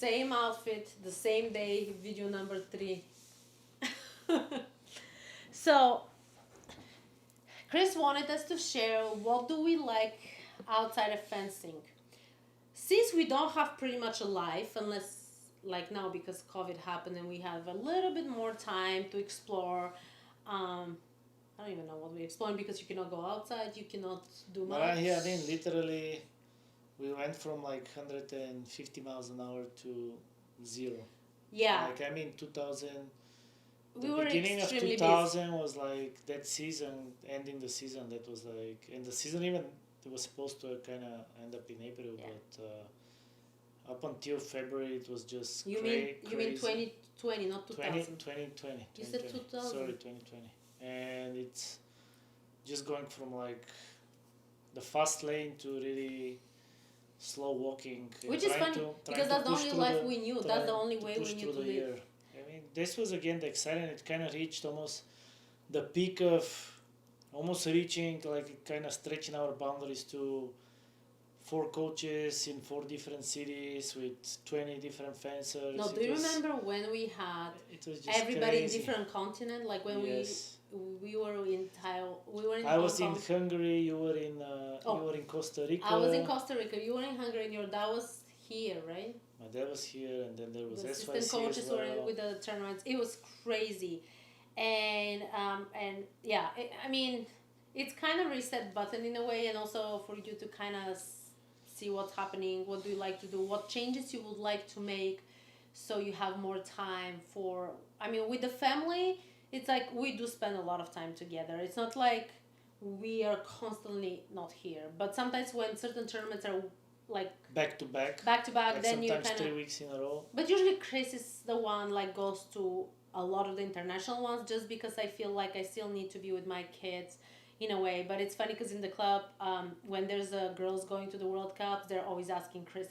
same outfit, the same day, video number 3. So, Chris wanted us to share what do we like outside of fencing. Since we don't have pretty much a life, unless like now because COVID happened and we have a little bit more time to explore. I don't even know what we exploring because you cannot go outside, you cannot do much. Yeah, I mean, literally, we went from like 150 miles an hour to zero. Yeah, Like, I mean, 2000, the we were beginning of extremely busy. 2000 was like that season, ending the season, that was like, and the season even, it was supposed to kind of end up in April, Yeah. but up until February, it was just You mean 2020, not 2000. 2020. You said 2000. Sorry, 2020. And it's just going from like the fast lane to really slow walking. And Which is trying funny to- trying because to that's the push only through life we knew. That's the trying only to way push we knew through to the live. year. I mean, this was again the exciting. It kind of reached almost the peak of almost reaching, like kind of stretching our boundaries to 4 coaches in 4 different cities with 20 different fencers. No, do you remember when we had It was just everybody crazy. in different continent? Like when Yes. we were in Thailand, we were in I Hong was in Kong. Hungary. You were in Oh. you were in Costa Rica. I was in Costa Rica. You were in Hungary, and your dad was here, right? My dad was here, and then there was The SYC assistant as coaches were well. with the tournaments. It was crazy, and yeah, I mean, it's kind of reset button in a way, and also for you to kind of see what's happening. What do you like to do? What changes you would like to make, so you have more time for. I mean, with the family, it's like we do spend a lot of time together. It's not like we are constantly not here, but sometimes when certain tournaments are like Back to back. back to back, Like then you sometimes kind 3 weeks in a row. but usually Chris is the one like goes to a lot of the international ones just because I feel like I still need to be with my kids in a way. But it's funny because in the club, when there's girls going to the World Cup, they're always asking Chris,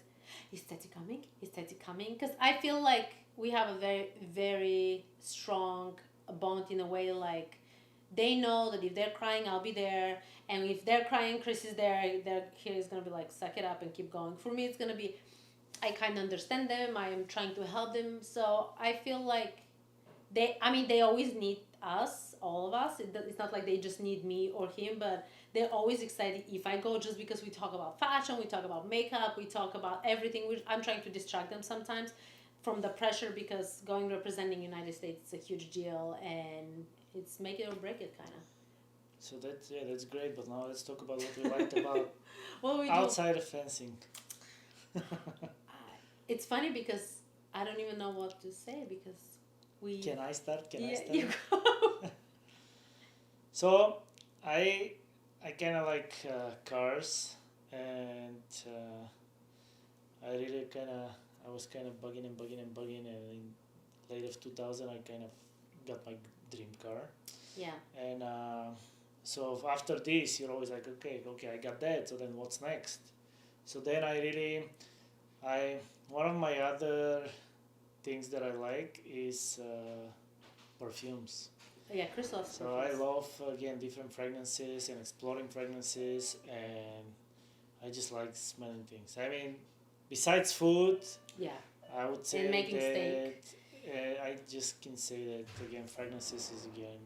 "Is Tati coming? Is Tati coming?" Because I feel like we have a very very strong bond in a way. Like they know that if they're crying, I'll be there, and if they're crying, Chris is there. They're here is gonna be like, suck it up and keep going. For me, it's gonna be I kind of understand them. I am trying to help them. So I feel like they always need us, all of us. It's not like they just need me or him, but they're always excited if I go just because we talk about fashion, we talk about makeup, we talk about everything. I'm trying to distract them sometimes from the pressure because going representing United States is a huge deal and it's make it or break it kind of. So that's great. But now let's talk about what we liked about What we do. outside of fencing. It's funny because I don't even know what to say because we. Can I start? Can I Yeah, start? you go. So I kind of like cars, and I was kind of bugging, and in late of 2000 I kind of got my dream car. Yeah. And so after this you're always like, okay, I got that, so then what's next? So then I one of my other things that I like is perfumes. Yeah, Chris loves So I perfumes. love again different fragrances and exploring fragrances, and I just like smelling things. I mean, besides food, Yeah. I would say And making that steak. I just can say that again fragrances is again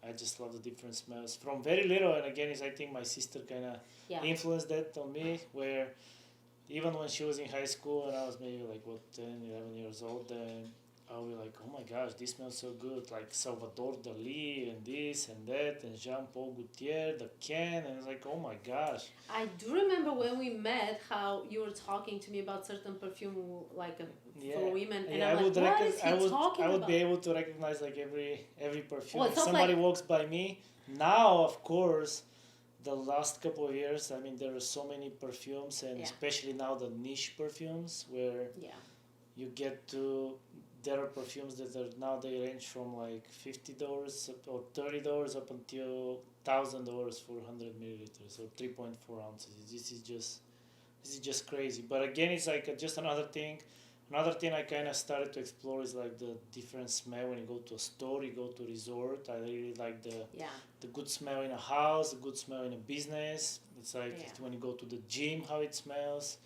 I just love the different smells from very little, and again is I think my sister kind of Yeah. influenced that on me, where even when she was in high school and I was maybe like 10, 11 years old, then I'll be like, oh my gosh, this smells so good, like Salvador Dali and this and that and Jean Paul Gaultier, the can, and it's like, oh my gosh. I do remember when we met how you were talking to me about certain perfume like Yeah. for women, and Yeah, I'm like, what is he talking I would about? be able to recognize like every perfume. Well, If it's not somebody like- walks by me now, of course, the last couple of years, I mean, there are so many perfumes, and Yeah. especially now the niche perfumes where Yeah. you get to. There are perfumes that are now they range from like $50 or $30 up until $1,000 for 100 milliliters or 3.4 ounces. This is just crazy. But again, it's like just another thing. Another thing I kind of started to explore is like the different smell when you go to a store, you go to a resort. I really like Yeah. the good smell in a house, the good smell in a business. It's like Yeah. when you go to the gym, how it smells.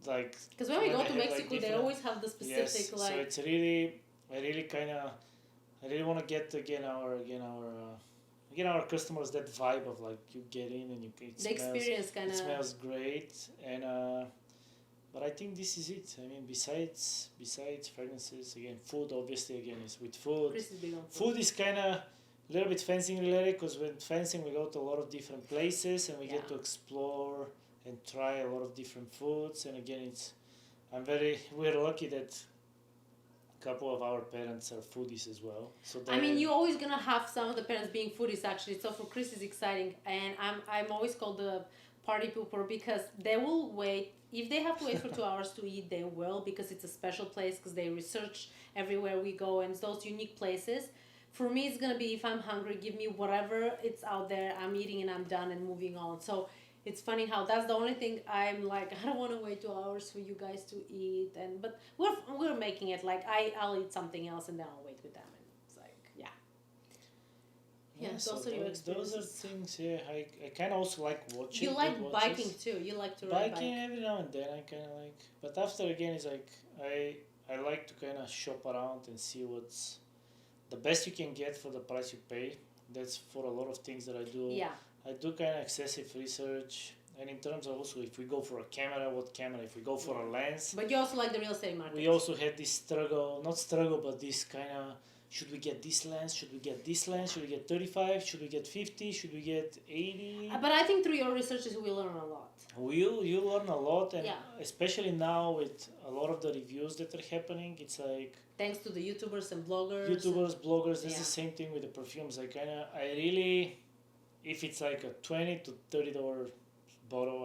like Because when we when go they to have like Mexico, they different. always have the Yes, specific so like it's really, I really kind of, I really want to get again our customers that vibe of like you get in and the experience kind it of. smells great and but I think this is it. I mean, besides fragrances, again, food obviously again is with food. Chris is big on food. Food is kind of a little bit fencing related because when fencing we go to a lot of different places and we get to Yeah. explore and try a lot of different foods. And again, we're lucky that a couple of our parents are foodies as well. So I mean, you're always gonna have some of the parents being foodies actually. So for Chris, it's exciting, and I'm always called the party pooper because they will wait. If they have to wait for 2 hours to eat, they will because it's a special place because they research everywhere we go and it's those unique places. For me, it's gonna be if I'm hungry, give me whatever it's out there. I'm eating and I'm done and moving on. So it's funny how that's the only thing I'm like I don't want to wait 2 hours for you guys to eat and but we're making it like I'll eat something else and then I'll wait with them and it's like yeah so those are your those are experiences. things. Yeah, I kind of also like watching. You like good biking watches. too. You like to ride Biking bike. every now and then I kind of like, but after again it's like I like to kind of shop around and see what's the best you can get for the price you pay. That's for a lot of things that I do. Yeah. I do kind of excessive research, and in terms of also if we go for a camera, what camera? If we go for a lens, But you also like the real estate market. we also had this struggle, not struggle, but this kind of should we get this lens? Should we get this lens? Should we get 35? Should we get 50? Should we get 80? But I think through your researches we learn a lot. You learn a lot, and Yeah. especially now with a lot of the reviews that are happening, it's like Thanks to the YouTubers and bloggers. YouTubers, bloggers. It's Yeah. the same thing with the perfumes. I really, if it's like a $20 to $30 bottle,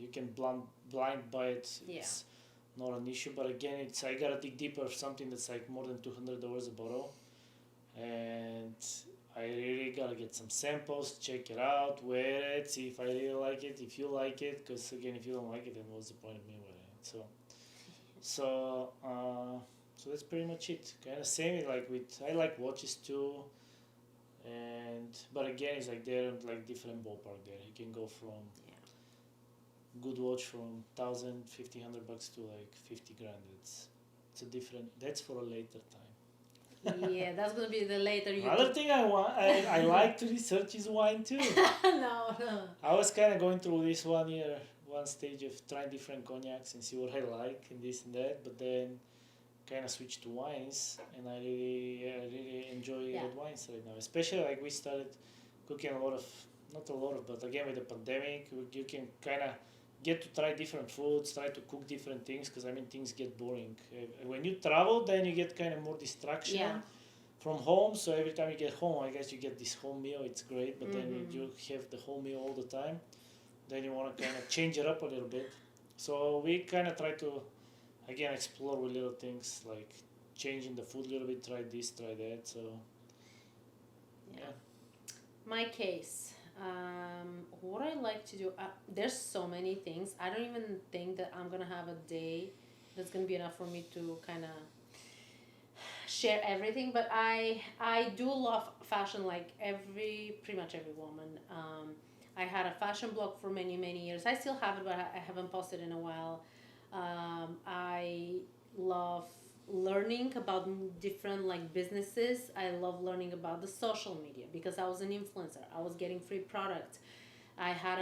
you can blind buy it. It's not an issue. But again, I gotta dig deeper for something that's like more than $200 a bottle, and I really gotta get some samples, check it out, wear it, see if I really like it, if you like it. Because again, if you don't like it, then what's the point of me wearing it? So that's pretty much it. Kind of same like with I like watches too, but again it's like they're like different ballpark there. You can go from good watch from 1,000, 1,500 bucks to like 50 grand. It's a different. That's for a later time. Yeah, that's gonna be the later you. Another thing I like to research is wine too. No. I was kind of going through this one stage of trying different cognacs and see what I like and this and that, but then kind of switched to wines, and I really enjoy red wines right now. Especially like we started cooking not a lot of, but again with the pandemic, you can kind of get to try different foods, try to cook different things, because I mean things get boring. When you travel, then you get kind of more distraction from home. So every time you get home, I guess you get this home meal. It's great, but then you have the home meal all the time. Then you want to kind of change it up a little bit. So we kind of try to again explore with little things like changing the food a little bit, try this, try that. So My case, what I like to do, there's so many things. I don't even think that I'm gonna have a day that's gonna be enough for me to kind of share everything. But I do love fashion like pretty much every woman. I had a fashion blog for many years. I still have it, but I haven't posted in a while. I love learning about different like businesses. I love learning about the social media because I was an influencer. I was getting free products. I had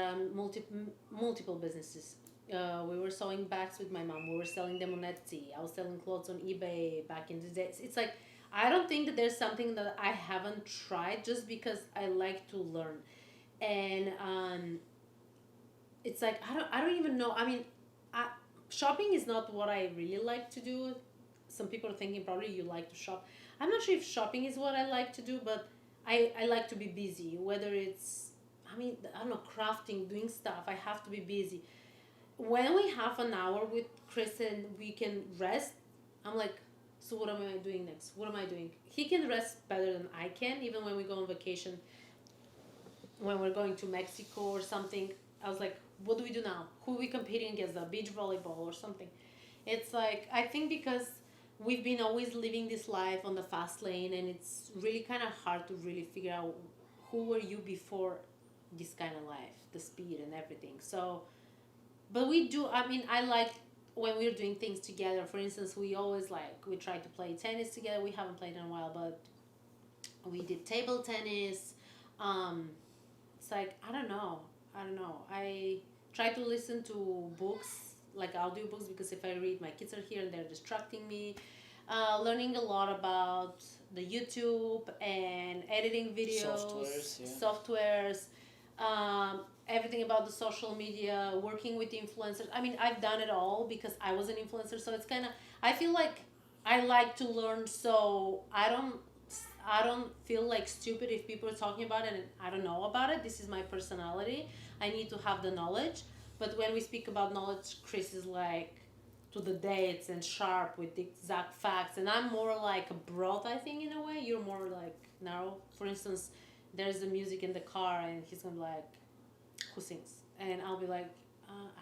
multiple businesses. We were sewing bags with my mom. We were selling them on Etsy. I was selling clothes on eBay back in the days. It's like I don't think that there's something that I haven't tried just because I like to learn. And it's like I don't even know. I mean, shopping is not what I really like to do. Some people are thinking probably you like to shop. I'm not sure if shopping is what I like to do, but I like to be busy. Whether it's, I don't know, crafting, doing stuff, I have to be busy. When we have an hour with Chris and we can rest, I'm like, so what am I doing next? What am I doing? He can rest better than I can, even when we go on vacation. When we're going to Mexico or something, I was like, what do we do now? Who are we competing against? The beach volleyball or something? It's like, I think because we've been always living this life on the fast lane, and it's really kind of hard to really figure out who were you before this kind of life, the speed and everything. So, but we do, I like when we're doing things together, for instance, we always like we try to play tennis together. We haven't played in a while, but we did table tennis. Um, it's like I don't know. I try to listen to books like audiobooks because if I read, my kids are here and they're distracting me. Learning a lot about the YouTube and editing videos, Softwares, yeah. softwares, everything about the social media, working with influencers. I mean, I've done it all because I was an influencer, so it's kind of I feel like I like to learn, so I don't feel like stupid if people are talking about it and I don't know about it. This is my personality. I need to have the knowledge. But when we speak about knowledge, Chris is like to the dates and sharp with the exact facts. And I'm more like a broad, I think, in a way. You're more like narrow. For instance, there's the music in the car and he's going to be like, who sings? And I'll be like,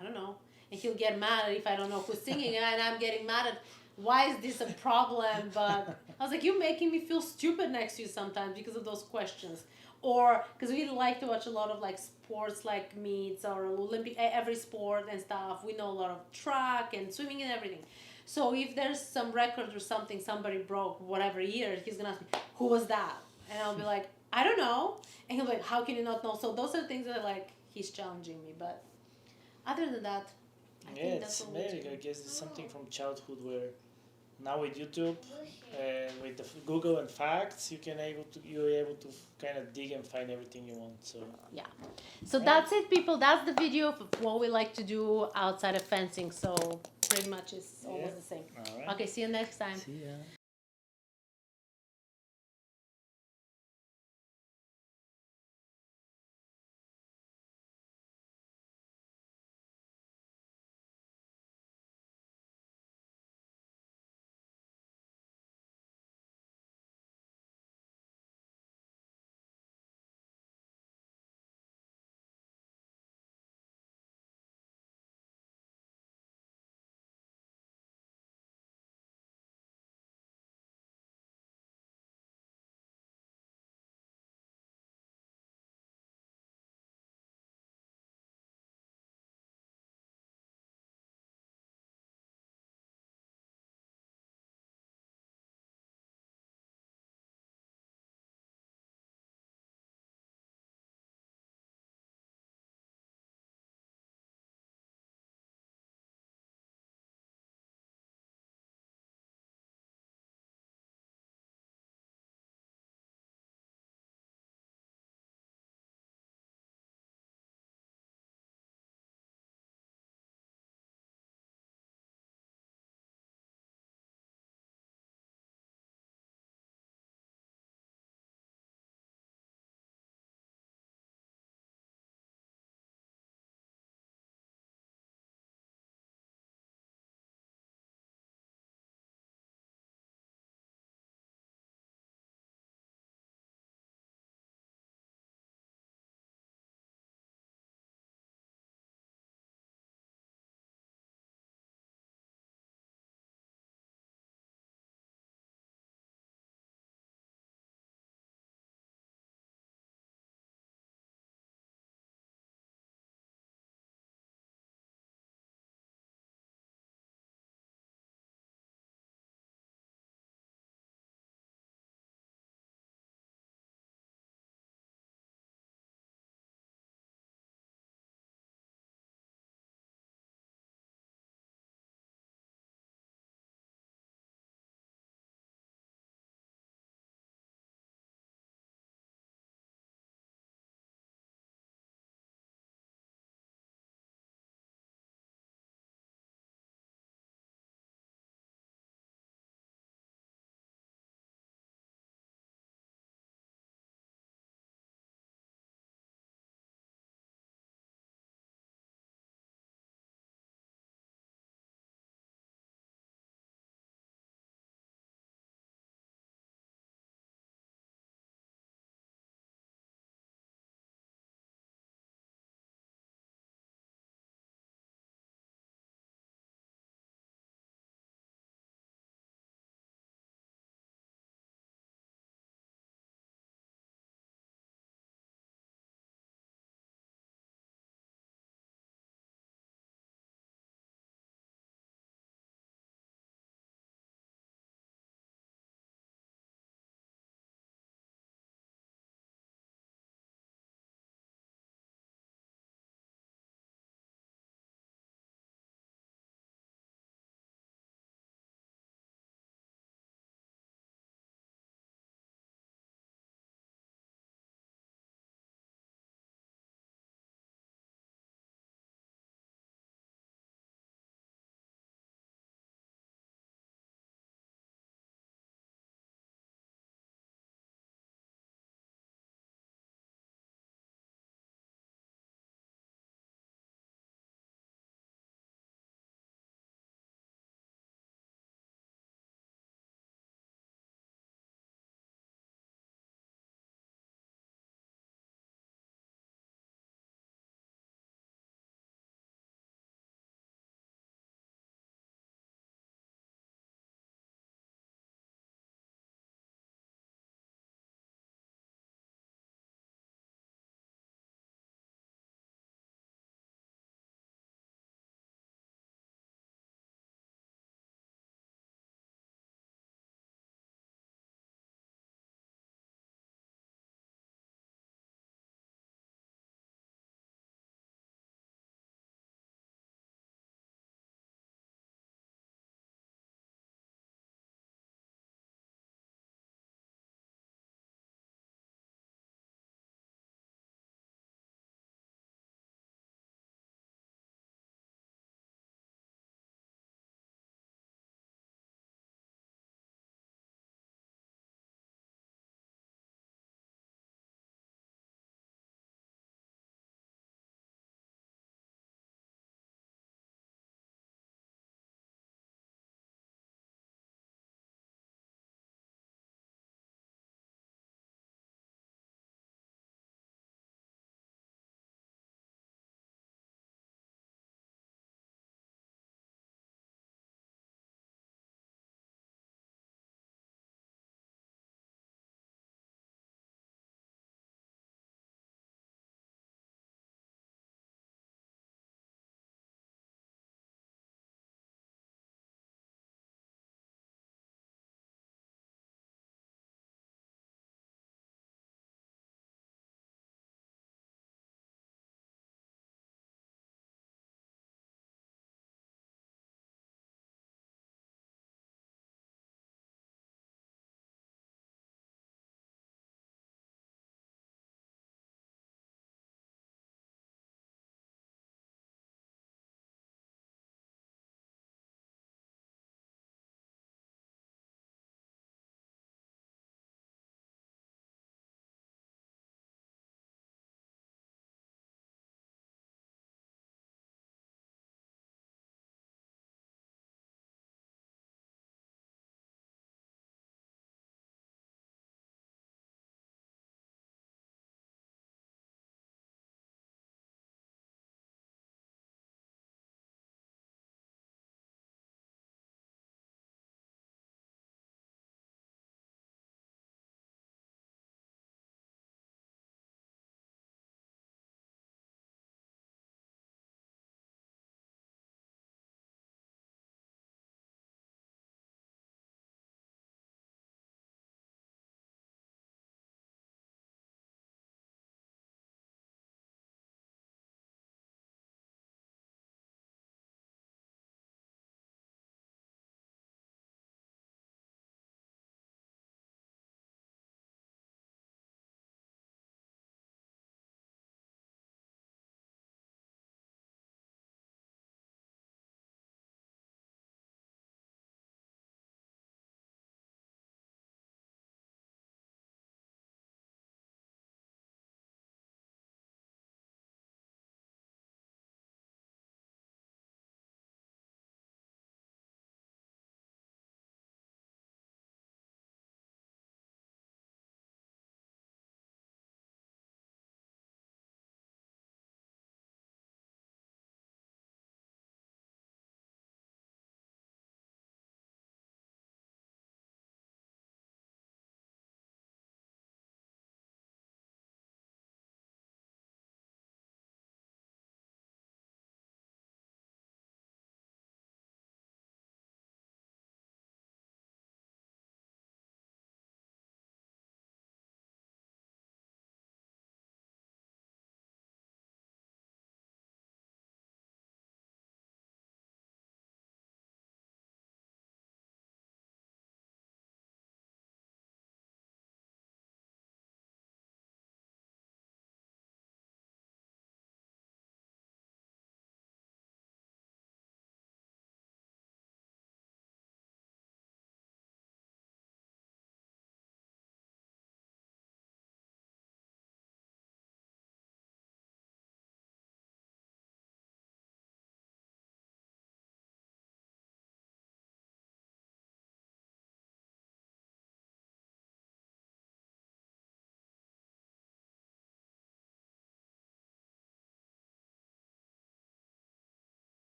I don't know. And he'll get mad if I don't know who's singing. And I'm getting mad at why is this a problem? But I was like, you're making me feel stupid next to you sometimes because of those questions. Or because we like to watch a lot of like sports like meets or Olympic, every sport and stuff. We know a lot of track and swimming and everything. So if there's some record or something somebody broke whatever year, he's gonna ask me, who was that? And I'll be like, I don't know. And he'll be like, how can you not know? So those are things that like he's challenging me. But other than that, I Yeah, think it's that's what we amazing. do. I guess it's something from childhood where now with YouTube and with the Google and facts, you're able to kind of dig and find everything you want. So So that's it, people. That's the video of what we like to do outside of fencing. So pretty much it's almost Yeah. the same. all right. Okay, see you next time. See ya.